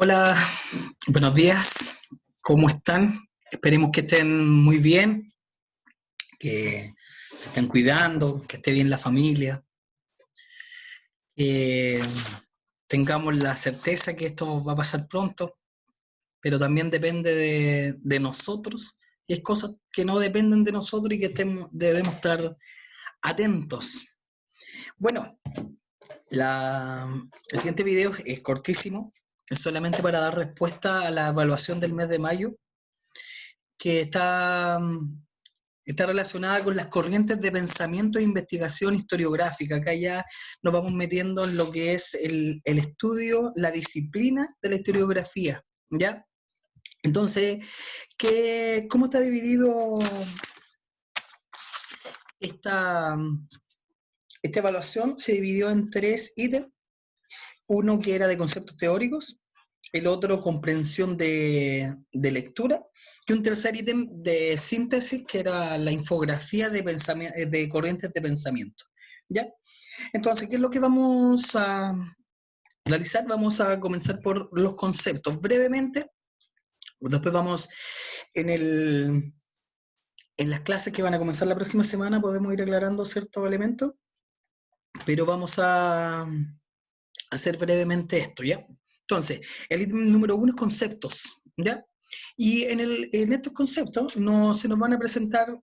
Hola, buenos días, ¿cómo están? Esperemos que estén muy bien, que se estén cuidando, que esté bien la familia, que tengamos la certeza que esto va a pasar pronto, pero también depende de nosotros y hay cosas que no dependen de nosotros y que debemos estar atentos. Bueno, el siguiente video es cortísimo, es solamente para dar respuesta a la evaluación del mes de mayo que está relacionada con las corrientes de pensamiento e investigación historiográfica. Acá ya nos vamos metiendo en lo que es el estudio, la disciplina de la historiografía, ¿ya? Entonces, ¿cómo está dividido esta, esta evaluación? Se dividió en 3 ítems, uno que era de conceptos teóricos, el otro comprensión de lectura, y un tercer ítem de síntesis, que era la infografía de corrientes de pensamiento. ¿Ya? Entonces, ¿qué es lo que vamos a realizar? Vamos a comenzar por los conceptos brevemente, después vamos en, el, en las clases que van a comenzar la próxima semana, podemos ir aclarando ciertos elementos, pero vamos a hacer brevemente esto, ¿ya? Entonces, el ítem número 1 es conceptos, ¿ya? Y en estos conceptos se nos van a presentar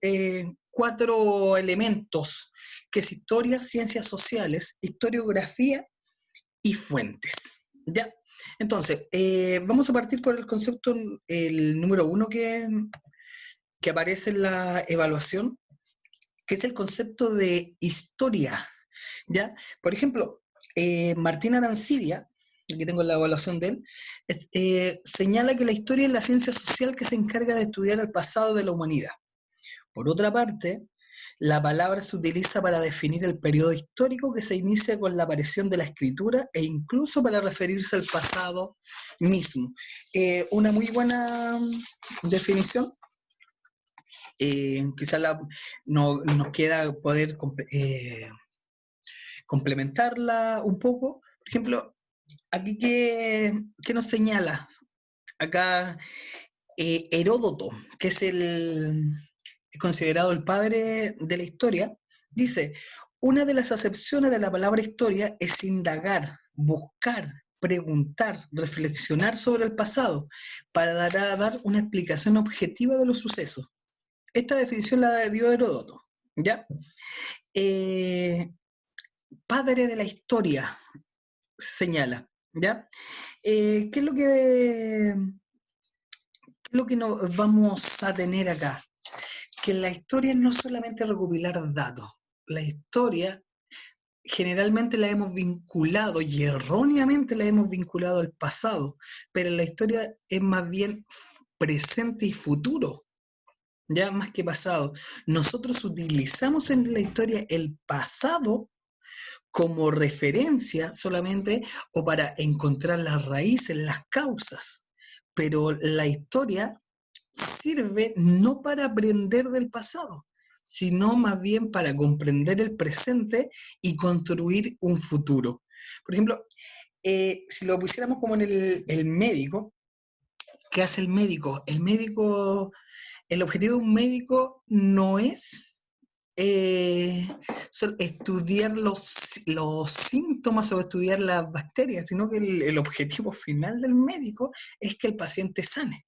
4 elementos, que es historia, ciencias sociales, historiografía y fuentes, ¿ya? Entonces, vamos a partir por el concepto, el número 1 que aparece en la evaluación, que es el concepto de historia, ¿ya? Por ejemplo, Martín Arancibia, aquí tengo la evaluación de él, señala que la historia es la ciencia social que se encarga de estudiar el pasado de la humanidad. Por otra parte, la palabra se utiliza para definir el periodo histórico que se inicia con la aparición de la escritura e incluso para referirse al pasado mismo. Una muy buena definición. Quizás nos queda poder complementarla un poco. Por ejemplo, aquí ¿qué nos señala? Acá Heródoto, que es considerado el padre de la historia, dice, una de las acepciones de la palabra historia es indagar, buscar, preguntar, reflexionar sobre el pasado para dar una explicación objetiva de los sucesos. Esta definición la dio Heródoto, ¿ya? Eh, Padre de la historia, señala, ¿ya? ¿Qué es lo que nos vamos a tener acá? Que la historia no es solamente recopilar datos, la historia generalmente la hemos vinculado y erróneamente la hemos vinculado al pasado, pero la historia es más bien presente y futuro, ya más que pasado. Nosotros utilizamos en la historia el pasado como referencia solamente o para encontrar las raíces, las causas, pero la historia sirve no para aprender del pasado, sino más bien para comprender el presente y construir un futuro. Por ejemplo, si lo pusiéramos como en el médico, ¿qué hace el médico? El objetivo de un médico no es estudiar los síntomas o estudiar las bacterias, sino que el objetivo final del médico es que el paciente sane.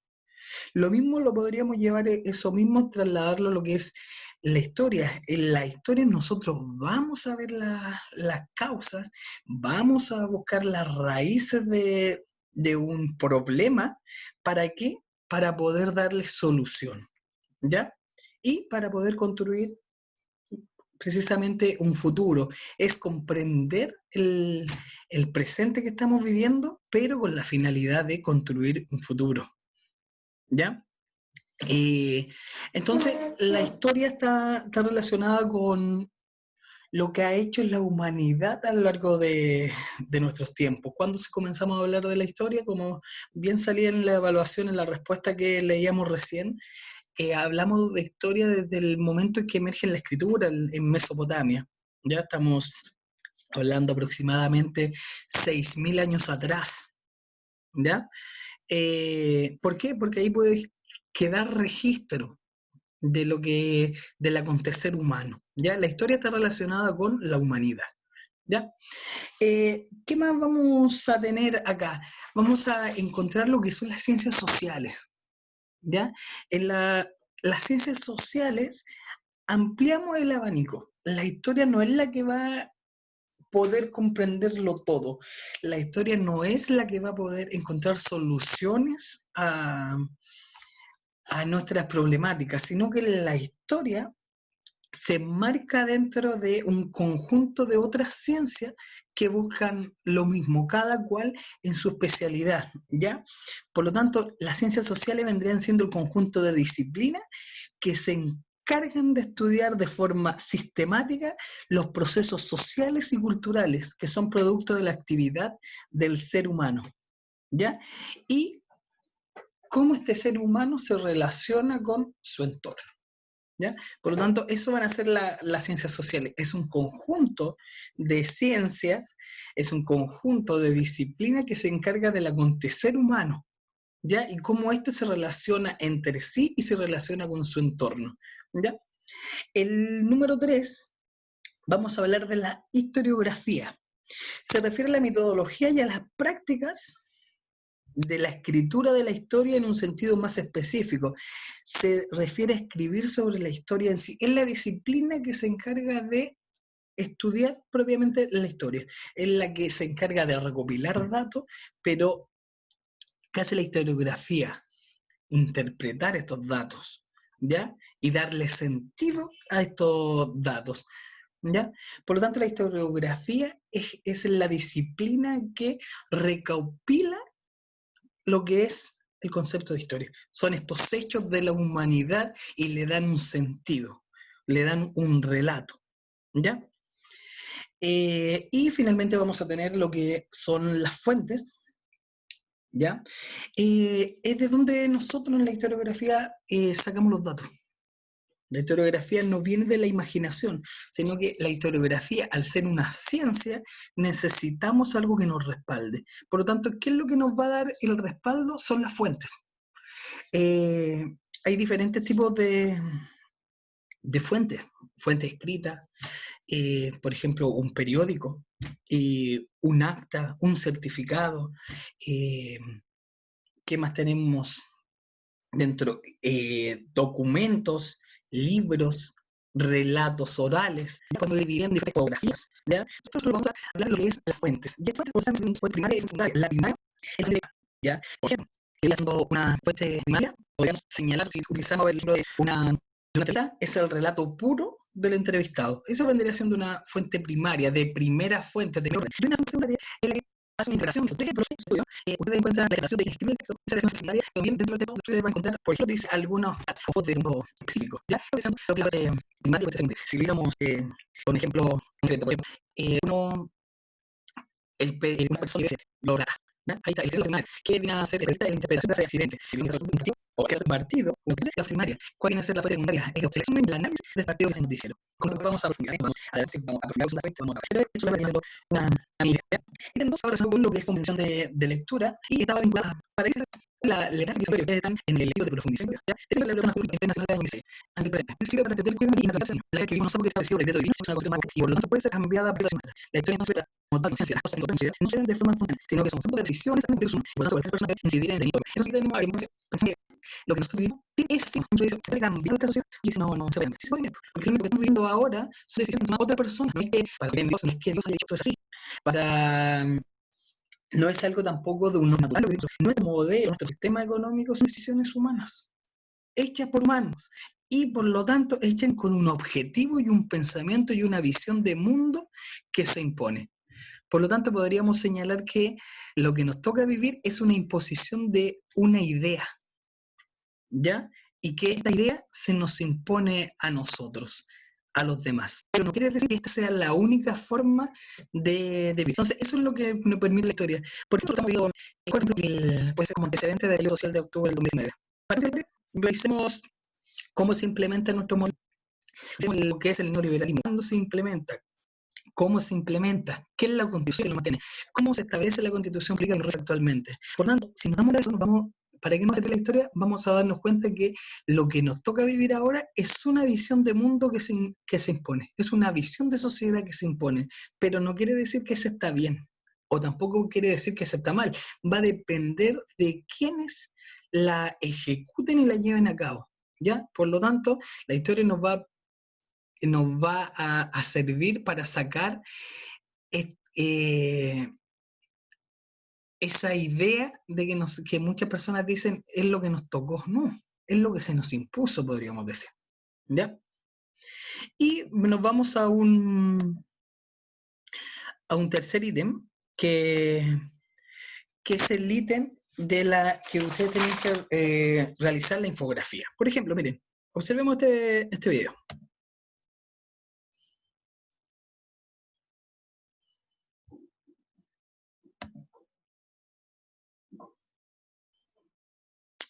Lo mismo lo podríamos llevar, eso mismo, trasladarlo a lo que es la historia. En la historia nosotros vamos a ver las causas, vamos a buscar las raíces de un problema. ¿Para qué? Para poder darle solución, ¿ya? Y para poder construir precisamente un futuro. Es comprender el presente que estamos viviendo, pero con la finalidad de construir un futuro, ¿ya? Eh, entonces, la historia está relacionada con lo que ha hecho la humanidad a lo largo de nuestros tiempos. Cuando comenzamos a hablar de la historia, como bien salía en la evaluación, en la respuesta que leíamos recién, hablamos de historia desde el momento en que emerge la escritura en Mesopotamia. Ya estamos hablando aproximadamente 6.000 años atrás. ¿ya? ¿Por qué? Porque ahí puede quedar registro del acontecer humano, ¿ya? La historia está relacionada con la humanidad, ¿ya? ¿Qué más vamos a tener acá? Vamos a encontrar lo que son las ciencias sociales, ¿ya? En las ciencias sociales ampliamos el abanico. La historia no es la que va a poder comprenderlo todo. La historia no es la que va a poder encontrar soluciones a nuestras problemáticas, sino que la historia se enmarca dentro de un conjunto de otras ciencias que buscan lo mismo, cada cual en su especialidad, ¿ya? Por lo tanto, las ciencias sociales vendrían siendo el conjunto de disciplinas que se encargan de estudiar de forma sistemática los procesos sociales y culturales que son producto de la actividad del ser humano, ¿ya? Y cómo este ser humano se relaciona con su entorno, ¿ya? Por lo tanto, eso van a ser las ciencias sociales. Es un conjunto de ciencias, es un conjunto de disciplinas que se encarga del acontecer humano, ¿ya? Y cómo éste se relaciona entre sí y se relaciona con su entorno, ¿ya? El número 3, vamos a hablar de la historiografía. Se refiere a la metodología y a las prácticas de la escritura de la historia en un sentido más específico. Se refiere a escribir sobre la historia en sí. Es la disciplina que se encarga de estudiar propiamente la historia. Es la que se encarga de recopilar datos, pero ¿qué hace la historiografía? Interpretar estos datos, ¿ya? Y darle sentido a estos datos, ¿ya? Por lo tanto, la historiografía es la disciplina que recopila lo que es el concepto de historia. Son estos hechos de la humanidad y le dan un sentido, le dan un relato, ¿ya? Y finalmente vamos a tener lo que son las fuentes, ¿ya? Es de donde nosotros en la historiografía sacamos los datos. La historiografía no viene de la imaginación, sino que la historiografía, al ser una ciencia, necesitamos algo que nos respalde. Por lo tanto, ¿qué es lo que nos va a dar el respaldo? Son las fuentes. Eh, Hay diferentes tipos de fuentes, fuentes escritas, por ejemplo, un periódico, un acta, un certificado. eh, ¿Qué más tenemos dentro? Documentos, libros, relatos orales, cuando dividían diferentes tipografías, ¿ya? Nosotros vamos a hablar de lo que es las fuentes. Ya fuentes por fuente primaria y secundaria. La primaria es la, ¿ya? Por ejemplo, haciendo una fuente primaria, podríamos señalar, si utilizamos el libro de una entrevista, es el relato puro del entrevistado. Eso vendría siendo una fuente primaria, de primera fuente, de orden. Y una fuente secundaria es la que hace una integración. Por ejemplo, estudio, ustedes encuentran la relación de escribir el texto, esa relación secundaria, también dentro de todo ustedes van a encontrar, por ejemplo, dice algunos fotos de un modo específico, ¿ya? Lo que es primario y secundario. Si viéramos un ejemplo concreto, por ejemplo, una persona que lo rata, ¿ya? Ahí está, el secreto primario. ¿Qué viene a ser la interpretación de ese accidente? Si viene a ser un partido o que es un partido, la primaria. ¿Cuál viene a ser la fuente secundaria? Es la observación y el análisis del partido que se noticiero. ¿Cómo vamos a profundizar? Vamos a ver si vamos a profundizar una fuente, vamos a ver. Pero eso lo va teniendo una amiga. Y tenemos ahora con lo que es convención de lectura y estaba vinculada para eso la gracia que ustedes están en el libro de profundización. ¿Ya? Esa es la biblioteca pública internacional de 2006. Es sirve para entender cómo y interpretar la que vivimos porque establecido el decreto divino es una cuestión y por lo tanto puede ser cambiada por la semana. La historia no se trata como tal, las cosas en conciencia no se dan de forma espontánea, sino que son fruto de decisiones también de personas. Por lo tanto, cualquier persona puede incidir en el delito. Eso sí tenemos que pensar que lo que nosotros vivimos es sí, muchas veces se puede cambiar nuestra sociedad y eso no se puede. Sí se puede, porque lo que estamos viviendo ahora son decisiones tomadas por otra persona. No es que para que Dios, no es que Dios haya hecho esto así. Para no es algo tampoco de uno natural. Nuestro modelo, nuestro sistema económico son decisiones humanas, hechas por humanos, y por lo tanto hechas con un objetivo y un pensamiento y una visión de mundo que se impone. Por lo tanto, podríamos señalar que lo que nos toca vivir es una imposición de una idea, ¿ya? Y que esta idea se nos impone a nosotros, a los demás. Pero no quiere decir que esta sea la única forma de vivir. Entonces, eso es lo que nos permite la historia. Por ejemplo, estamos viendo, por ejemplo, puede ser como antecedente del estallido social de octubre del 2019. Para que revisemos cómo se implementa nuestro modelo, lo que es el neoliberalismo, cuándo se implementa, cómo se implementa, qué es la Constitución que lo mantiene, cómo se establece la Constitución política que lo rige actualmente. Por lo tanto, si nos damos de eso, para que no se pierda la historia, vamos a darnos cuenta que lo que nos toca vivir ahora es una visión de mundo que se impone, es una visión de sociedad que se impone, pero no quiere decir que se está bien, o tampoco quiere decir que se está mal, va a depender de quienes la ejecuten y la lleven a cabo, ¿ya? Por lo tanto, la historia nos va a servir para sacar esa idea de que muchas personas dicen es lo que nos tocó. No, es lo que se nos impuso, podríamos decir. ¿Ya? Y nos vamos a un tercer ítem, que es el ítem de la que ustedes tienen que realizar la infografía. Por ejemplo, miren, observemos este video.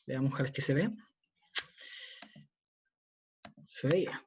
Veamos a ver qué se ve. Se veía.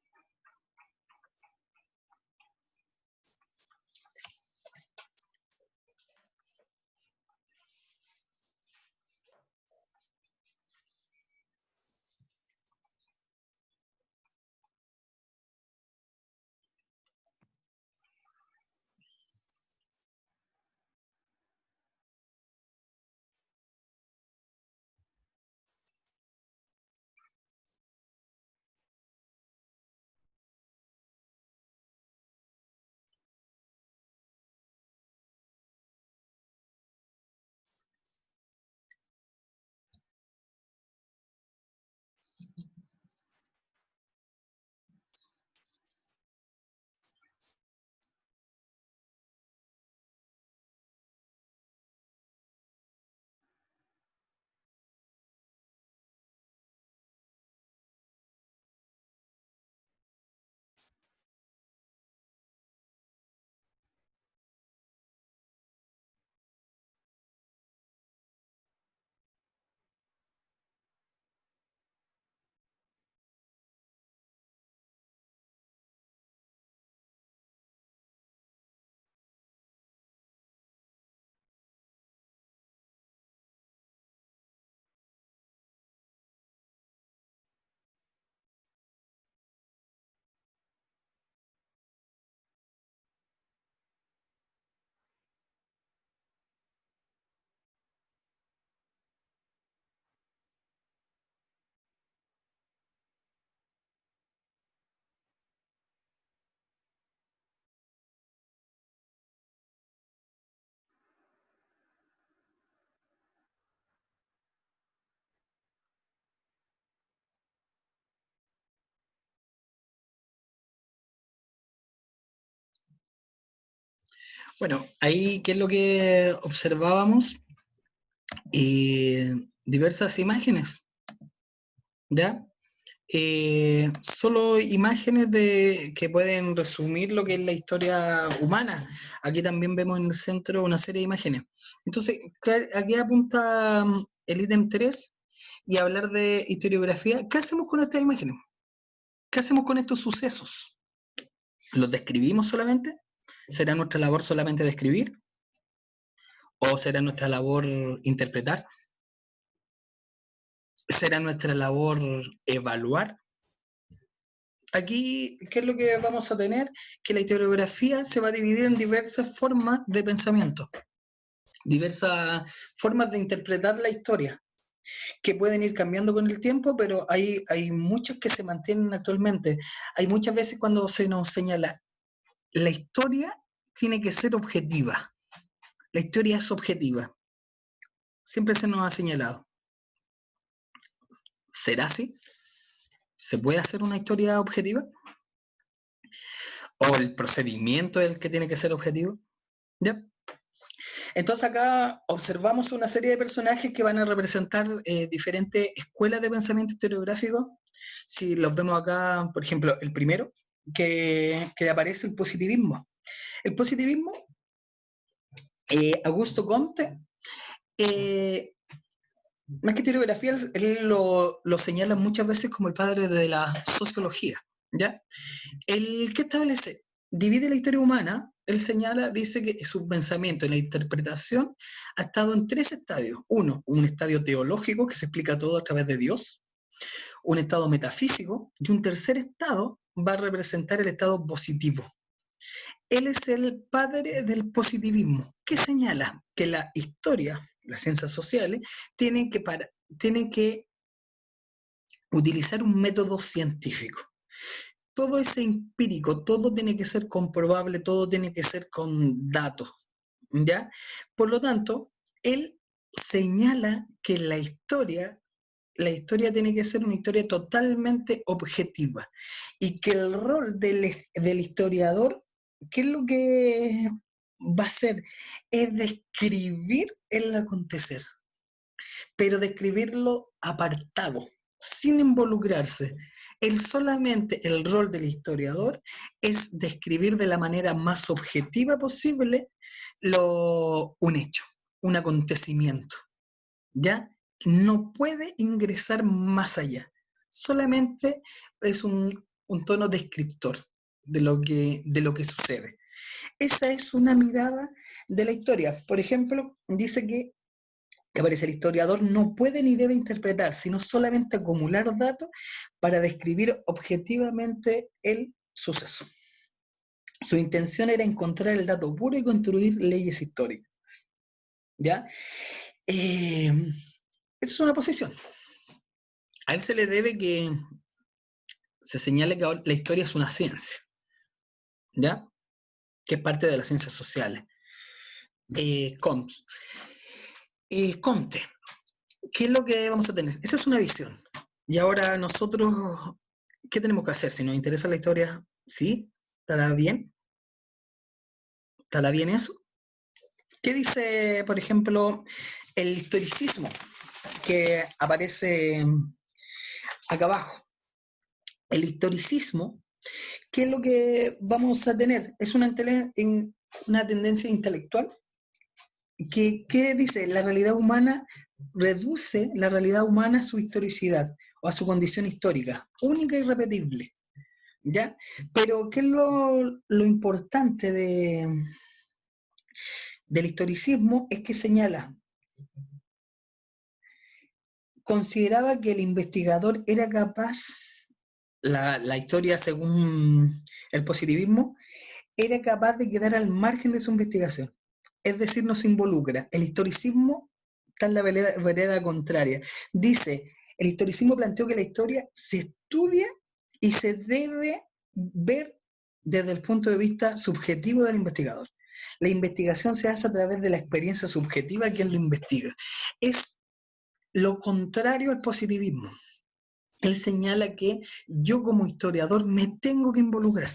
Bueno, ahí, ¿qué es lo que observábamos? Diversas imágenes, ¿ya? Solo imágenes que pueden resumir lo que es la historia humana. Aquí también vemos en el centro una serie de imágenes. Entonces, aquí apunta el ítem 3 y hablar de historiografía. ¿Qué hacemos con estas imágenes? ¿Qué hacemos con estos sucesos? ¿Los describimos solamente? ¿Será nuestra labor solamente describir? ¿O será nuestra labor interpretar? ¿Será nuestra labor evaluar? Aquí, ¿qué es lo que vamos a tener? Que la historiografía se va a dividir en diversas formas de pensamiento, diversas formas de interpretar la historia, que pueden ir cambiando con el tiempo, pero hay muchas que se mantienen actualmente. Hay muchas veces cuando se nos señala, la historia tiene que ser objetiva. La historia es objetiva. Siempre se nos ha señalado. ¿Será así? ¿Se puede hacer una historia objetiva? ¿O el procedimiento es el que tiene que ser objetivo? ¿Ya? Entonces acá observamos una serie de personajes que van a representar diferentes escuelas de pensamiento historiográfico. Si los vemos acá, por ejemplo, el primero, que aparece el positivismo. El positivismo, Augusto Comte, más que historiografía, él lo señala muchas veces como el padre de la sociología, ¿ya? ¿Qué establece? divide la historia humana, él señala, dice que su pensamiento en la interpretación ha estado en tres estadios. Uno, un estadio teológico que se explica todo a través de Dios, un estado metafísico y un tercer estado va a representar el estado positivo. Él es el padre del positivismo, que señala que la historia, las ciencias sociales, tienen que utilizar un método científico. Todo es empírico, todo tiene que ser comprobable, todo tiene que ser con datos, ¿ya? Por lo tanto, él señala que la historia tiene que ser una historia totalmente objetiva y que el rol del historiador, ¿qué es lo que va a hacer? Es describir el acontecer, pero describirlo apartado, sin involucrarse. El rol del historiador es describir de la manera más objetiva posible un hecho, un acontecimiento, ¿ya? No puede ingresar más allá. Solamente es un tono descriptor de lo que sucede. Esa es una mirada de la historia. Por ejemplo, dice que aparece el historiador no puede ni debe interpretar, sino solamente acumular datos para describir objetivamente el suceso. Su intención era encontrar el dato puro y construir leyes históricas. ¿Ya? Esa es una posición. A él se le debe que se señale que la historia es una ciencia, ¿ya? Que es parte de las ciencias sociales. Comte, ¿qué es lo que vamos a tener? Esa es una visión. Y ahora nosotros, ¿qué tenemos que hacer? Si nos interesa la historia, ¿sí? ¿Estará bien? ¿Estará bien eso? ¿Qué dice, por ejemplo, el historicismo que aparece acá abajo? El historicismo, ¿qué es lo que vamos a tener? Es una tendencia intelectual que dice, la realidad humana reduce la realidad humana a su historicidad o a su condición histórica, única y repetible, ¿ya? Pero ¿qué es lo importante del historicismo? Es que señala, consideraba que el investigador era capaz, la historia según el positivismo, era capaz de quedar al margen de su investigación. Es decir, no se involucra. El historicismo está en la vereda contraria. Dice, el historicismo planteó que la historia se estudia y se debe ver desde el punto de vista subjetivo del investigador. La investigación se hace a través de la experiencia subjetiva de quien lo investiga. Es lo contrario al positivismo. Él señala que yo como historiador me tengo que involucrar.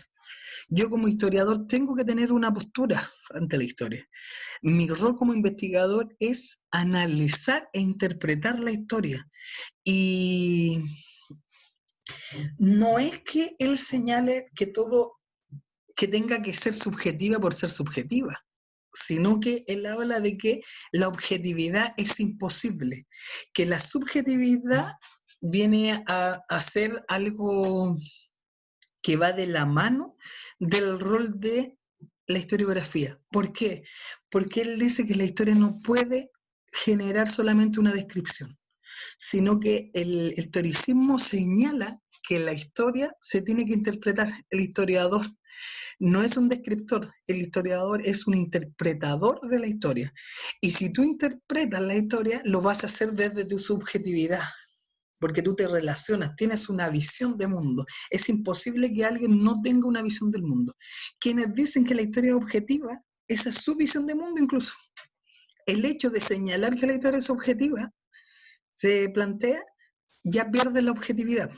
Yo como historiador tengo que tener una postura ante la historia. Mi rol como investigador es analizar e interpretar la historia. Y no es que él señale que todo, que tenga que ser subjetiva por ser subjetiva, sino que él habla de que la objetividad es imposible, que la subjetividad viene a ser algo que va de la mano del rol de la historiografía. ¿Por qué? Porque él dice que la historia no puede generar solamente una descripción, sino que el historicismo señala que la historia se tiene que interpretar. El historiador no es un descriptor, el historiador es un interpretador de la historia. Y si tú interpretas la historia, lo vas a hacer desde tu subjetividad, porque tú te relacionas, tienes una visión de mundo. Es imposible que alguien no tenga una visión del mundo. Quienes dicen que la historia es objetiva, esa es su visión de mundo incluso. El hecho de señalar que la historia es objetiva se plantea, ya pierde la objetividad.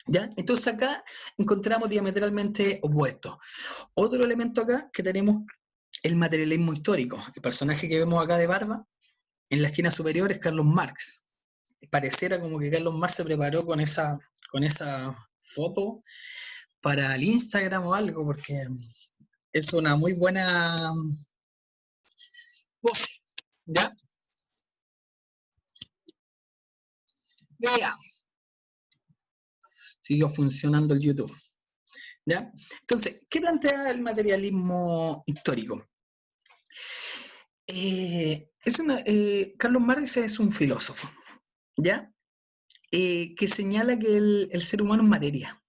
¿Ya? Entonces acá encontramos diametralmente opuestos. Otro elemento acá que tenemos, el materialismo histórico. El personaje que vemos acá de barba, en la esquina superior es Carlos Marx. Pareciera como que Carlos Marx se preparó con esa foto para el Instagram o algo, porque es una muy buena voz, ¿ya? Ya, siguió funcionando el YouTube. ¿Ya? Entonces, ¿qué plantea el materialismo histórico? Carlos Marx es un filósofo, ¿ya? Que señala que el ser humano es materia,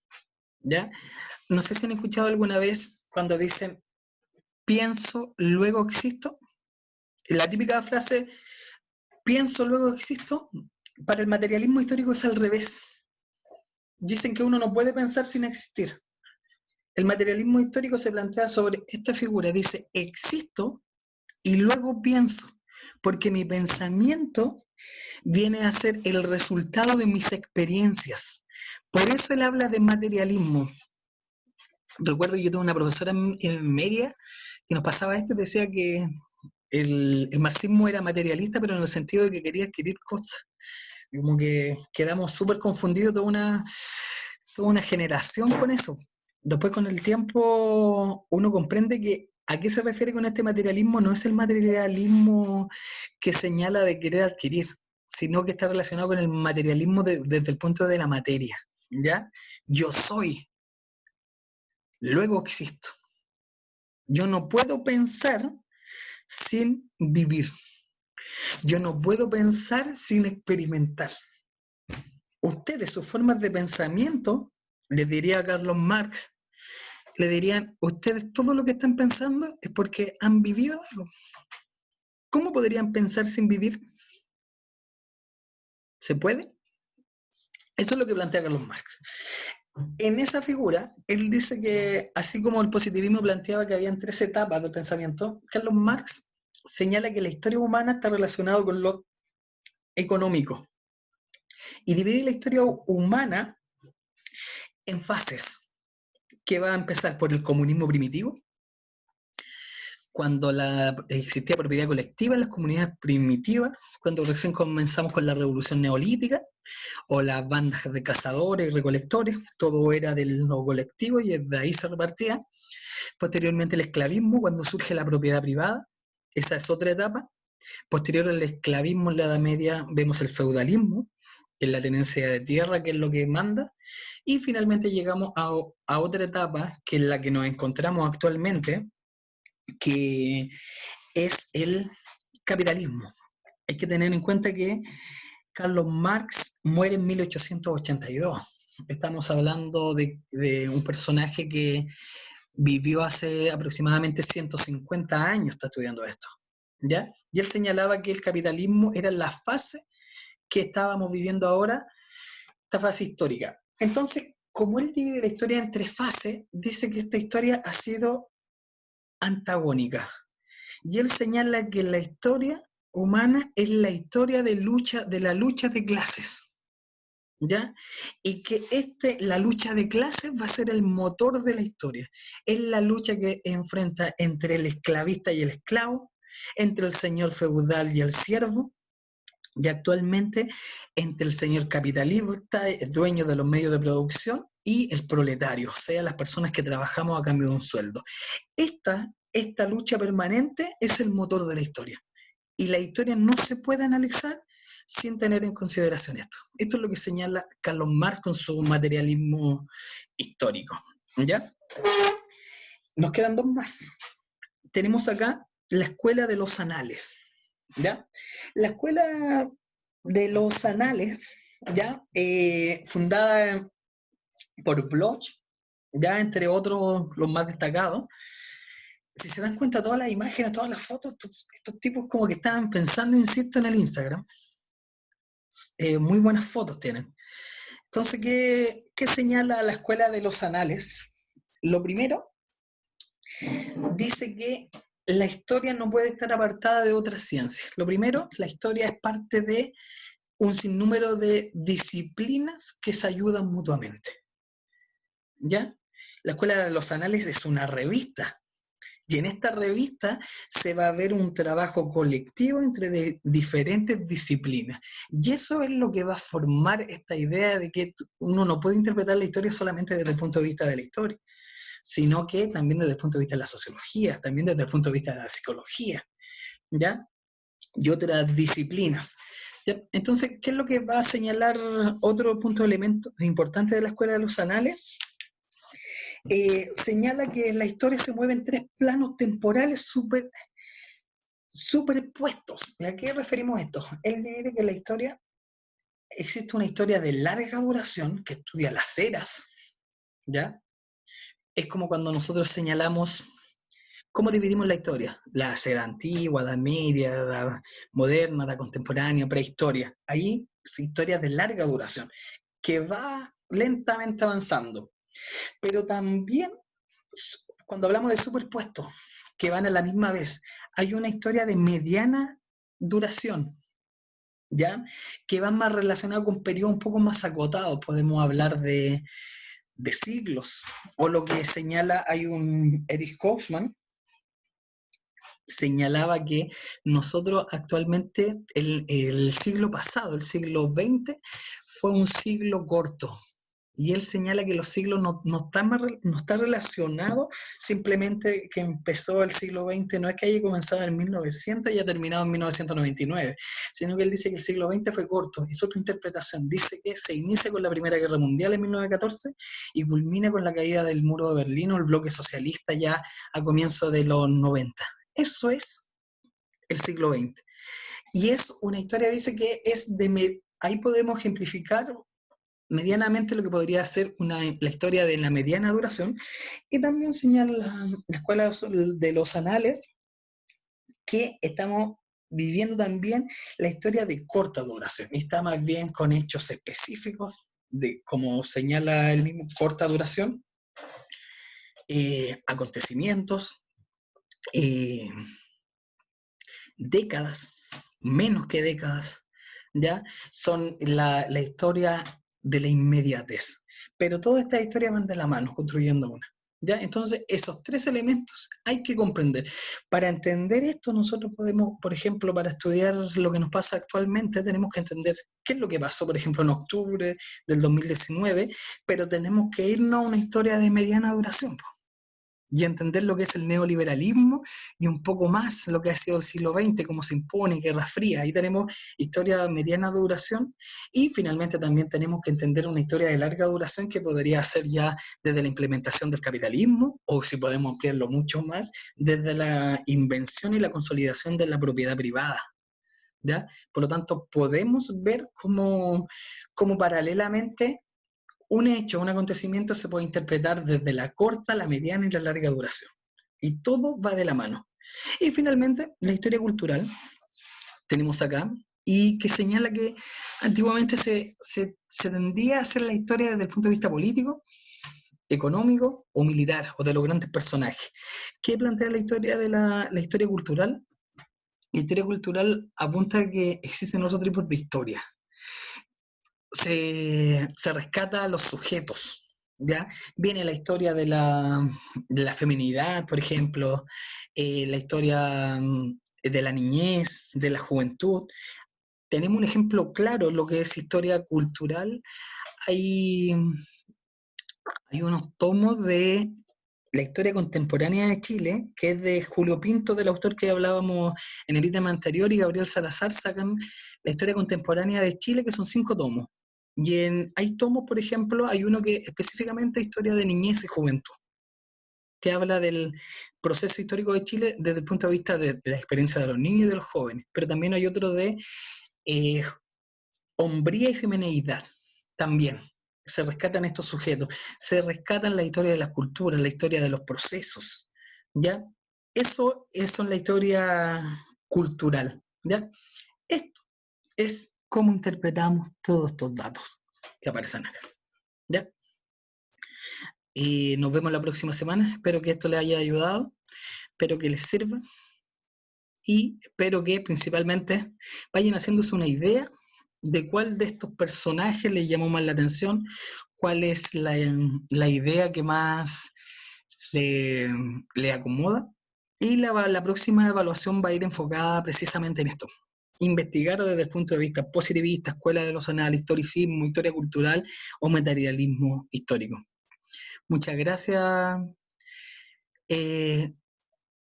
¿ya? No sé si han escuchado alguna vez cuando dicen pienso, luego existo. La típica frase pienso, luego existo. Para el materialismo histórico es al revés. Dicen que uno no puede pensar sin existir. El materialismo histórico se plantea sobre esta figura. Dice, existo y luego pienso, porque mi pensamiento viene a ser el resultado de mis experiencias. Por eso él habla de materialismo. Recuerdo que yo tuve una profesora en media que nos pasaba esto y decía que el marxismo era materialista, pero en el sentido de que quería adquirir cosas. Como que quedamos súper confundidos toda una generación con eso. Después con el tiempo uno comprende que a qué se refiere con este materialismo no es el materialismo que señala de querer adquirir, sino que está relacionado con el materialismo desde el punto de la materia. ¿Ya? Yo soy, luego existo. Yo no puedo pensar sin vivir. Yo no puedo pensar sin experimentar. Ustedes, sus formas de pensamiento, les diría a Carlos Marx, le dirían, ustedes todo lo que están pensando es porque han vivido algo. ¿Cómo podrían pensar sin vivir? ¿Se puede? Eso es lo que plantea Carlos Marx. En esa figura, él dice que, así como el positivismo planteaba que habían 3 etapas del pensamiento, Carlos Marx señala que la historia humana está relacionada con lo económico y divide la historia humana en fases, que va a empezar por el comunismo primitivo, cuando existía propiedad colectiva en las comunidades primitivas, cuando recién comenzamos con la revolución neolítica, o las bandas de cazadores y recolectores, todo era de lo colectivo y de ahí se repartía. Posteriormente el esclavismo, cuando surge la propiedad privada, esa es otra etapa. Posterior al esclavismo en la Edad Media vemos el feudalismo, que es la tenencia de tierra, que es lo que manda, y finalmente llegamos a otra etapa, que es la que nos encontramos actualmente, que es el capitalismo. Hay que tener en cuenta que Carlos Marx muere en 1882. Estamos hablando de un personaje que vivió hace aproximadamente 150 años, está estudiando esto, ¿ya? Y él señalaba que el capitalismo era la fase que estábamos viviendo ahora, esta fase histórica. Entonces, como él divide la historia en 3 fases, dice que esta historia ha sido antagónica. Y él señala que la historia humana es la historia de la lucha de clases, ¿ya? Y que la lucha de clases va a ser el motor de la historia. Es la lucha que enfrenta entre el esclavista y el esclavo, entre el señor feudal y el siervo, y actualmente entre el señor capitalista, el dueño de los medios de producción, y el proletario, o sea, las personas que trabajamos a cambio de un sueldo. Esta lucha permanente es el motor de la historia. Y la historia no se puede analizar sin tener en consideración esto. Esto es lo que señala Carlos Marx con su materialismo histórico. ¿Ya? Nos quedan 2 más. Tenemos acá la escuela de los anales. ¿Ya? La escuela de los anales, ¿ya? Fundada por Bloch, ya entre otros los más destacados. Si se dan cuenta, todas las imágenes, todas las fotos, estos tipos como que estaban pensando, insisto, en el Instagram. Muy buenas fotos tienen. Entonces, ¿qué señala la escuela de los anales? Lo primero, dice que la historia no puede estar apartada de otras ciencias. Lo primero, la historia es parte de un sinnúmero de disciplinas que se ayudan mutuamente. ¿Ya? La escuela de los anales es una revista. Y en esta revista se va a ver un trabajo colectivo entre diferentes disciplinas. Y eso es lo que va a formar esta idea de que uno no puede interpretar la historia solamente desde el punto de vista de la historia, sino que también desde el punto de vista de la sociología, también desde el punto de vista de la psicología, ¿ya? Y otras disciplinas. ¿Ya? Entonces, ¿qué es lo que va a señalar otro punto de elemento importante de la escuela de los anales? señala que la historia se mueve en tres planos temporales superpuestos. ¿A qué referimos esto? Él divide que la historia, existe una historia de larga duración que estudia las eras, ¿ya? Es como cuando nosotros señalamos cómo dividimos la historia, la era antigua, la media, la moderna, la contemporánea, prehistoria. Ahí es historia de larga duración, que va lentamente avanzando. Pero también, cuando hablamos de superpuestos, que van a la misma vez, hay una historia de mediana duración, ¿ya? Que van más relacionados con periodos un poco más acotados. Podemos hablar de siglos, o lo que señala, hay un Erich Kaufmann, señalaba que nosotros actualmente, el siglo pasado, el siglo XX, fue un siglo corto. Y él señala que los siglos no está relacionado simplemente que empezó el siglo XX, no es que haya comenzado en 1900 y haya terminado en 1999, sino que él dice que el siglo XX fue corto. Es otra interpretación. Dice que se inicia con la Primera Guerra Mundial en 1914 y culmina con la caída del muro de Berlín o el bloque socialista ya a comienzos de los 90. Eso es el siglo XX. Y es una historia, dice que ahí podemos ejemplificar medianamente lo que podría ser la historia de la mediana duración, y también señala la Escuela de los Anales que estamos viviendo también la historia de corta duración, y está más bien con hechos específicos, de como señala el mismo, corta duración, acontecimientos, eh, décadas, menos que décadas, ¿ya? Son la historia de la inmediatez. Pero todas estas historias van de la mano, construyendo una. ¿Ya? Entonces, esos tres elementos hay que comprender. Para entender esto, nosotros podemos, por ejemplo, para estudiar lo que nos pasa actualmente, tenemos que entender qué es lo que pasó, por ejemplo, en octubre del 2019, pero tenemos que irnos a una historia de mediana duración, po, y entender lo que es el neoliberalismo y un poco más lo que ha sido el siglo XX, cómo se impone, Guerra Fría. Ahí tenemos historia de mediana duración, y finalmente también tenemos que entender una historia de larga duración que podría ser ya desde la implementación del capitalismo, o si podemos ampliarlo mucho más, desde la invención y la consolidación de la propiedad privada. ¿Ya? Por lo tanto, podemos ver cómo paralelamente un hecho, un acontecimiento se puede interpretar desde la corta, la mediana y la larga duración. Y todo va de la mano. Y finalmente, la historia cultural, tenemos acá, y que señala que antiguamente se tendía a hacer la historia desde el punto de vista político, económico o militar, o de los grandes personajes. ¿Qué plantea la historia de la historia cultural? La historia cultural apunta a que existen otros tipos de historia. Se rescata a los sujetos, ¿ya? Viene la historia de la feminidad, por ejemplo, la historia de la niñez, de la juventud. Tenemos un ejemplo claro, lo que es historia cultural. Hay, hay unos tomos de la historia contemporánea de Chile, que es de Julio Pinto, del autor que hablábamos en el ítem anterior, y Gabriel Salazar, sacan la historia contemporánea de Chile, que son 5 tomos. Y hay tomos, por ejemplo, hay uno que específicamente es historia de niñez y juventud, que habla del proceso histórico de Chile desde el punto de vista de la experiencia de los niños y de los jóvenes. Pero también hay otro de eh, hombría y feminidad, también. Se rescatan estos sujetos, se rescatan la historia de las culturas, la historia de los procesos, ¿ya? Eso es la historia cultural, ¿ya? Esto es cómo interpretamos todos estos datos que aparecen acá, ¿ya? Y nos vemos la próxima semana. Espero que esto les haya ayudado, espero que les sirva, y espero que principalmente vayan haciéndose una idea de cuál de estos personajes les llamó más la atención, cuál es la idea que más le acomoda, y la próxima evaluación va a ir enfocada precisamente en esto. Investigar desde el punto de vista positivista, escuela de los anales, historicismo, historia cultural o materialismo histórico. Muchas gracias, eh,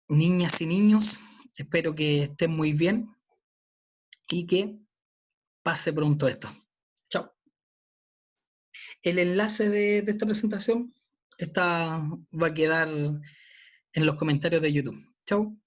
niñas y niños. Espero que estén muy bien y que pase pronto esto. Chao. El enlace de esta presentación Esta va a quedar en los comentarios de YouTube. Chau.